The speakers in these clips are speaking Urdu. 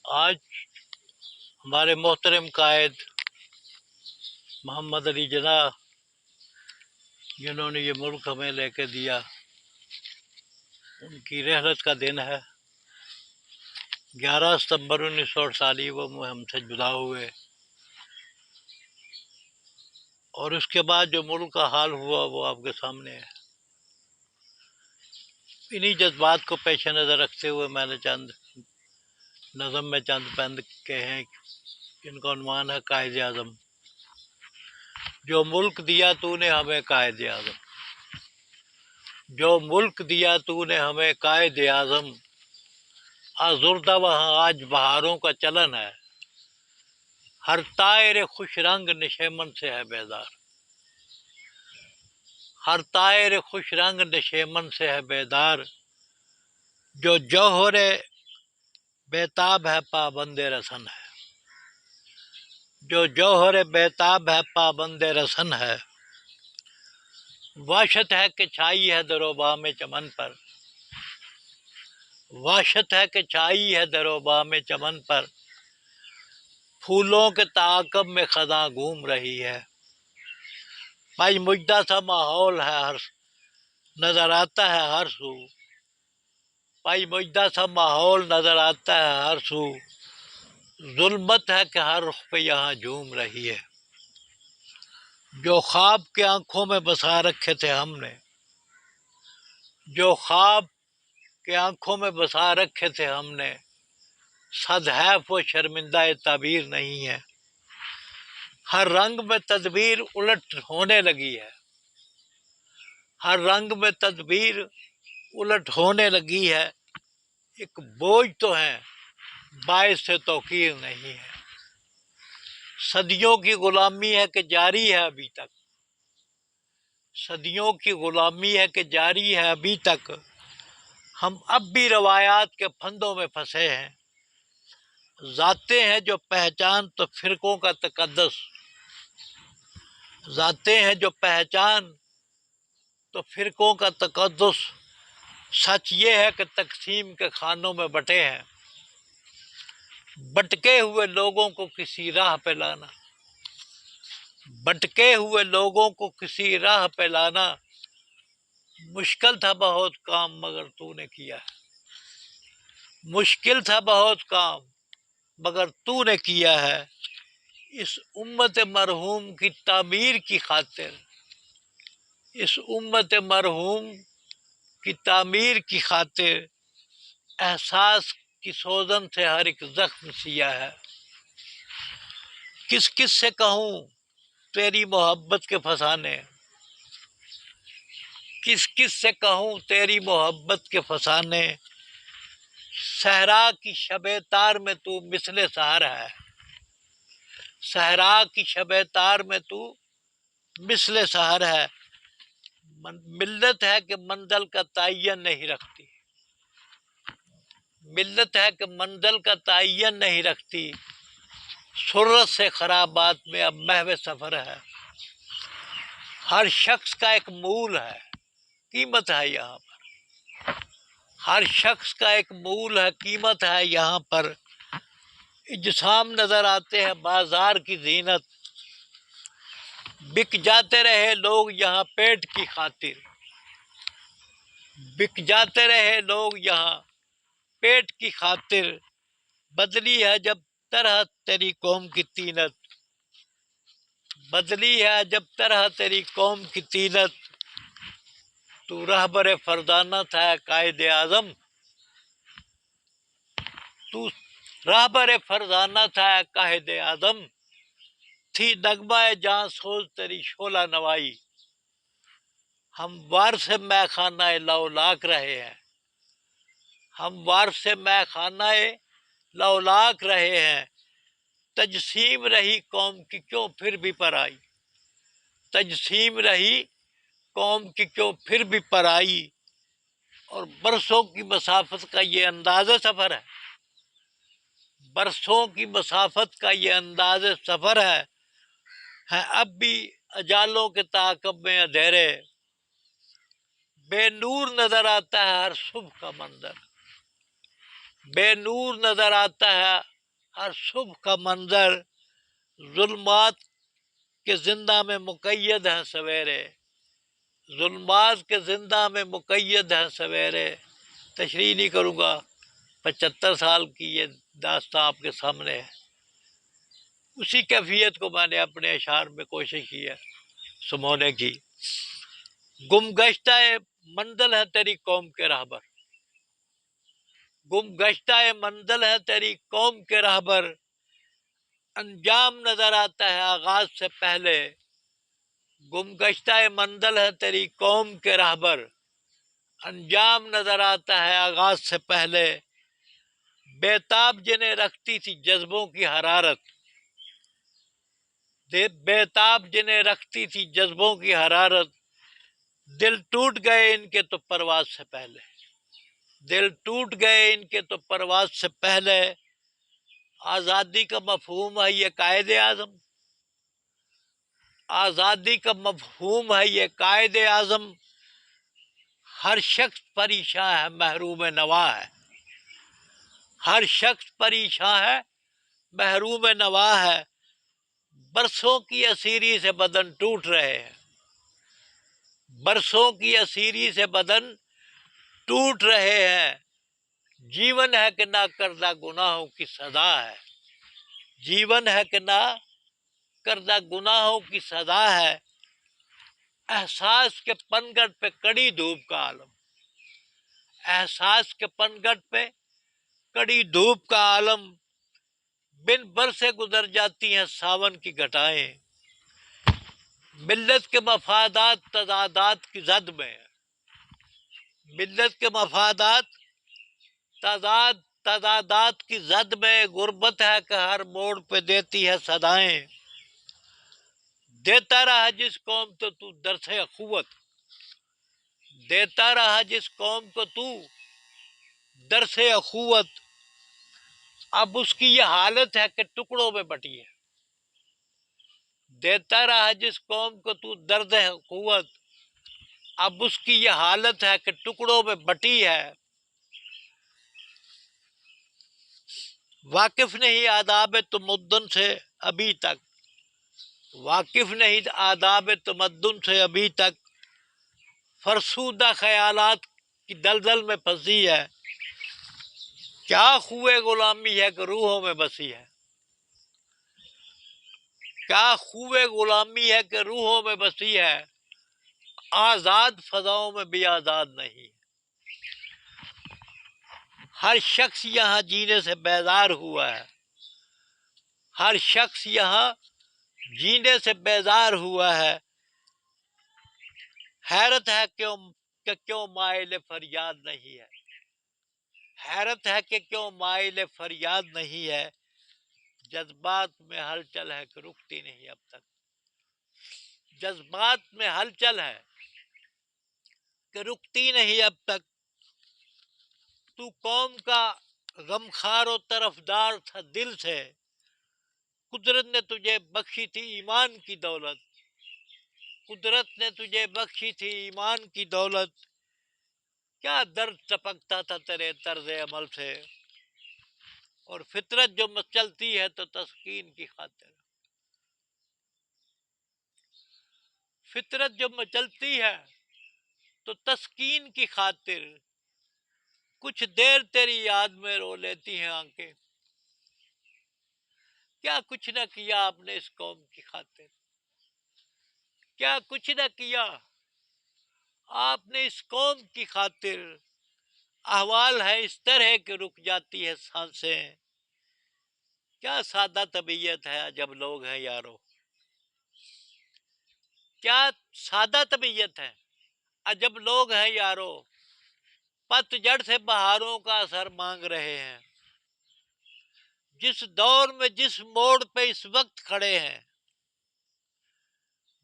آج ہمارے محترم قائد محمد علی جناح جنہوں نے یہ ملک ہمیں لے کے دیا، ان کی رحلت کا دن ہے۔ 11 ستمبر 1948 وہ ہم سے جدا ہوئے، اور اس کے بعد جو ملک کا حال ہوا وہ آپ کے سامنے ہے۔ انہی جذبات کو پیش نظر رکھتے ہوئے میں نے چند نظم میں چند بند کہے ہیں، جن کا عنوان ہے قائد اعظم۔ جو ملک دیا تو نے ہمیں قائد اعظم، جو ملک دیا تو نے ہمیں قائد اعظم، آزردہ وہاں آج بہاروں کا چلن ہے، ہر طائر خوش رنگ نشیمن سے ہے بیدار، ہر طائر خوش رنگ نشیمن سے ہے بیدار، جو جوہر بیتاب ہے پابند رسن ہے، جو جوہر بیتاب ہے پابند رسن ہے، وحشت ہے کہ چھائی ہے در و بام چمن پر، وحشت ہے کہ چھائی ہے در و بام چمن پر، پھولوں کے تعاقب میں خزاں گھوم رہی ہے، بھائی مجدہ سا ماحول ہے ہر نظر آتا ہے ہر سو، بھائی مجدہ سا ماحول نظر آتا ہے ہر سو، ظلمت ہے کہ ہر رخ پہ یہاں جھوم رہی ہے، جو خواب کے آنکھوں میں بسا رکھے تھے ہم نے، جو خواب کے آنکھوں میں بسا رکھے تھے ہم نے، صد حیف و شرمندہ تعبیر نہیں ہے، ہر رنگ میں تدبیر الٹ ہونے لگی ہے، ہر رنگ میں تدبیر الٹ ہونے لگی ہے، ایک بوجھ تو ہے باعث توقیر نہیں ہے، صدیوں کی غلامی ہے کہ جاری ہے ابھی تک، صدیوں کی غلامی ہے کہ جاری ہے ابھی تک، ہم اب بھی روایات کے پھندوں میں پھنسے ہیں، ذاتیں ہیں جو پہچان تو فرقوں کا تقدس، ذاتیں ہیں جو پہچان تو فرقوں کا تقدس، سچ یہ ہے کہ تقسیم کے خانوں میں بٹے ہیں، بٹکے ہوئے لوگوں کو کسی راہ پہ لانا، بٹکے ہوئے لوگوں کو کسی راہ پہ لانا، مشکل تھا بہت کام مگر تو نے کیا ہے، مشکل تھا بہت کام مگر تو نے کیا ہے، اس امت مرحوم کی تعمیر کی خاطر، اس امت مرحوم کی تعمیر کی خاطر، احساس کی سوزن سے ہر ایک زخم سیا ہے، کس کس سے کہوں تیری محبت کے فسانے، کس کس سے کہوں تیری محبت کے فسانے، صحرا کی شب تار میں تو مثل سحر ہے، صحرا کی شب تار میں تو مثل سحر ہے، ملت ہے کہ منزل کا تعین نہیں رکھتی، ملت ہے کہ منزل کا تعین نہیں رکھتی، سرت سے خرابات میں اب محو سفر ہے، ہر شخص کا ایک مول ہے قیمت ہے یہاں پر، ہر شخص کا ایک مول ہے قیمت ہے یہاں پر، اجسام نظر آتے ہیں بازار کی زینت، بک جاتے رہے لوگ یہاں پیٹ کی خاطر، بک جاتے رہے لوگ یہاں پیٹ کی خاطر، بدلی ہے جب طرح تیری قوم کی تینت، بدلی ہے جب طرح تیری قوم کی تینت، تو رہبر فرزانہ تھا قائد اعظم، تو رہبر فرزانہ تھا قائد اعظم، تھی نغمہ جاں سوز تیری شعلہ نوائی، ہم وار سے مے خانہ لولاک رہے ہیں، ہم وار سے مے خانہ لولاک رہے ہیں، تجسیم رہی قوم کی کیوں پھر بھی پرائی، تجسیم رہی قوم کی کیوں پھر بھی پرائی، اور برسوں کی مسافت کا یہ انداز سفر ہے، برسوں کی مسافت کا یہ انداز سفر ہے اب بھی اجالوں کے تعاقب میں اندھیرے، بے نور نظر آتا ہے ہر صبح کا منظر، بے نور نظر آتا ہے ہر صبح کا منظر ظلمات کے زندہ میں مقید ہیں سویرے، ظلمات کے زندہ میں مقید ہیں سویرے. تشریح نہیں کروں گا، 75 سال کی یہ داستان آپ کے سامنے ہے. اسی کیفیت کو میں نے اپنے اشعار میں کوشش کی ہے سمونے کی. گم گشتہ منزل ہے تیری قوم کے راہبر، گم گشتہ منزل ہے تیری قوم کے راہبر، انجام نظر آتا ہے آغاز سے پہلے. گم گشتہ منزل ہے تیری قوم کے راہبر، انجام نظر آتا ہے آغاز سے پہلے. بےتاب جنہیں رکھتی تھی جذبوں کی حرارت، بےتاب جنہیں رکھتی تھی جذبوں کی حرارت، دل ٹوٹ گئے ان کے تو پرواز سے پہلے، دل ٹوٹ گئے ان کے تو پرواز سے پہلے. آزادی کا مفہوم ہے یہ قائد اعظم، آزادی کا مفہوم ہے یہ قائد اعظم، ہر شخص پریشاں ہے محروم نوا ہے، ہر شخص پریشاں ہے محروم نوا ہے. برسوں کی اسیری سے بدن ٹوٹ رہے ہیں، برسوں کی اسیری سے بدن ٹوٹ رہے ہیں. جیون ہے کہ نہ کردہ گناہوں کی سزا ہے، جیون ہے کہ نہ کردہ گناہوں کی سزا ہے. احساس کے پنگھٹ پہ کڑی دھوپ کا عالم، احساس کے پنگھٹ پہ کڑی دھوپ کا عالم، بن برسے گزر جاتی ہیں ساون کی گھٹائیں. ملت کے مفادات تضادات کی زد میں، ملت کے مفادات تضادات کی زد میں، غربت ہے کہ ہر موڑ پہ دیتی ہے صدائیں. دیتا رہا جس قوم کو تو درس اخوت، دیتا رہا جس قوم کو تو درس اخوت، اب اس کی یہ حالت ہے کہ ٹکڑوں میں بٹی ہے. دیتا رہا جس قوم کو تو درد اخوت، اب اس کی یہ حالت ہے کہ ٹکڑوں میں بٹی ہے. واقف نہیں آداب تمدن سے ابھی تک، واقف نہیں آداب تمدن سے ابھی تک، فرسودہ خیالات کی دلدل میں پھنسی ہے. کیا خوئے غلامی ہے کہ روحوں میں بسی ہے، کیا خوئے غلامی ہے کہ روحوں میں بسی ہے. آزاد فضاؤں میں بھی آزاد نہیں، ہر شخص یہاں جینے سے بیزار ہوا ہے، ہر شخص یہاں جینے سے بیزار ہوا ہے. حیرت ہے کہ کیوں مائل فریاد نہیں ہے، حیرت ہے کہ کیوں مائل فریاد نہیں ہے. جذبات میں ہلچل ہے کہ رکتی نہیں اب تک، جذبات میں ہلچل ہے کہ رکتی نہیں اب تک. تو قوم کا غمخوار و طرفدار تھا دل سے، قدرت نے تجھے بخشی تھی ایمان کی دولت، قدرت نے تجھے بخشی تھی ایمان کی دولت. کیا درد ٹپکتا تھا تیرے طرز عمل سے، اور فطرت جو مچلتی ہے تو تسکین کی خاطر، فطرت جو مچلتی ہے تو تسکین کی خاطر. کچھ دیر تیری یاد میں رو لیتی ہیں آنکھیں، کیا کچھ نہ کیا آپ نے اس قوم کی خاطر، کیا کچھ نہ کیا آپ نے اس قوم کی خاطر. احوال ہے اس طرح کہ رک جاتی ہے سانسیں، کیا سادہ طبیعت ہے جب لوگ ہیں یارو، کیا سادہ طبیعت ہے عجب لوگ ہیں یارو. پت جڑ سے بہاروں کا اثر مانگ رہے ہیں، جس دور میں جس موڑ پہ اس وقت کھڑے ہیں،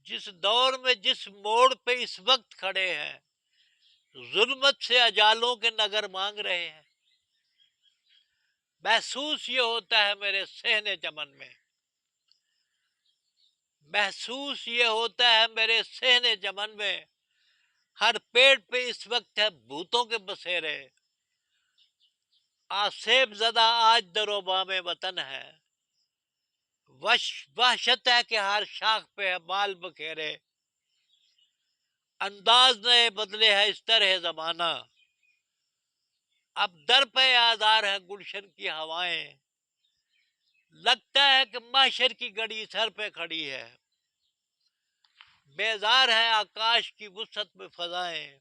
جس دور میں جس موڑ پہ اس وقت کھڑے ہیں، ظلمت سے اجالوں کے نگر مانگ رہے ہیں. محسوس یہ ہوتا ہے میرے صحن چمن میں، محسوس یہ ہوتا ہے میرے صحن چمن میں، ہر پیڑ پہ اس وقت ہے بھوتوں کے بسیرے. آصف زدہ آج در و بام وطن ہے، وحشت ہے کہ ہر شاخ پہ ہے بال بکھیرے، انداز نئے بدلے ہے اس طرح زمانہ، اب در پہ آزار ہے گلشن کی ہوائیں، لگتا ہے کہ محشر کی گڑی سر پہ کھڑی ہے، بیزار ہے آکاش کی وسعت میں فضائیں،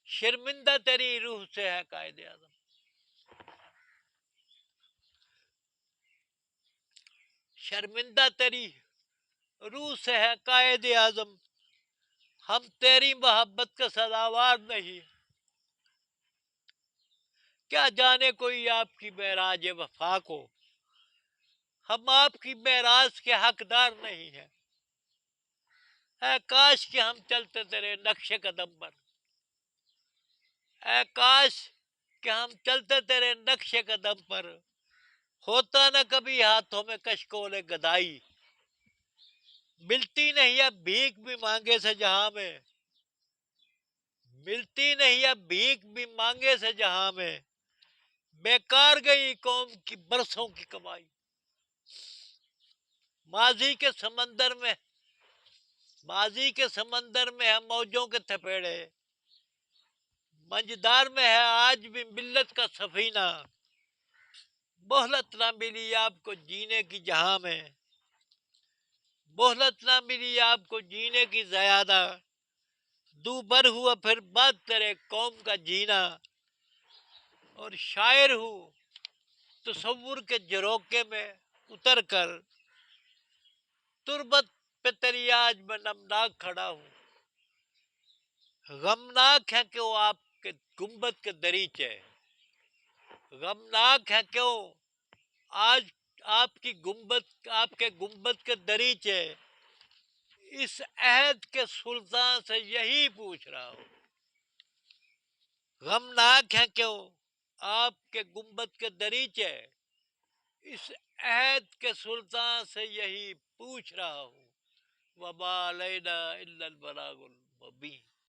شرمندہ تیری روح سے ہے قائد اعظم۔ شرمندہ تیری روح سے ہے قائد اعظم، ہم تیری محبت کا سزاوار نہیں، کیا جانے کوئی آپ کی معراج وفا کو، ہم آپ کی معراج کے حقدار نہیں ہیں، اے کاش کہ ہم چلتے تیرے نقش قدم پر، اے کاش کہ ہم چلتے تیرے نقش قدم پر، ہوتا نہ کبھی ہاتھوں میں کشکول گدائی، ملتی نہیں اب بھیک بھی مانگے سے جہاں میں، ملتی نہیں اب بھیک بھی مانگے سے جہاں میں، بیکار گئی قوم کی برسوں کی کمائی، ماضی کے سمندر میں ماضی کے سمندر میں ہے موجوں کے تھپیڑے، منجدار میں ہے آج بھی ملت کا سفینہ، مہلت نہ ملی آپ کو جینے کی جہاں میں، مہلت نہ ملی آپ کو جینے کی زیادہ، دو بر ہوا پھر بعد تیرے قوم کا جینا، اور شاعر ہوں تصور کے جروکے میں اتر کر، تربت پہ تیری آج میں نمناک کھڑا ہوں، غمناک ہے کیوں آپ کے گنبد کے دریچے، غمناک ہے کیوں آج آپ کے گنبد کے دریچے، اس عہد کے سلطان سے یہی پوچھ رہا ہوں، غمناک ہے کیوں آپ کے گنبد کے دریچے، اس عہد کے سلطان سے یہی پوچھ رہا ہوں، وما علینا الا البلاغ المبین۔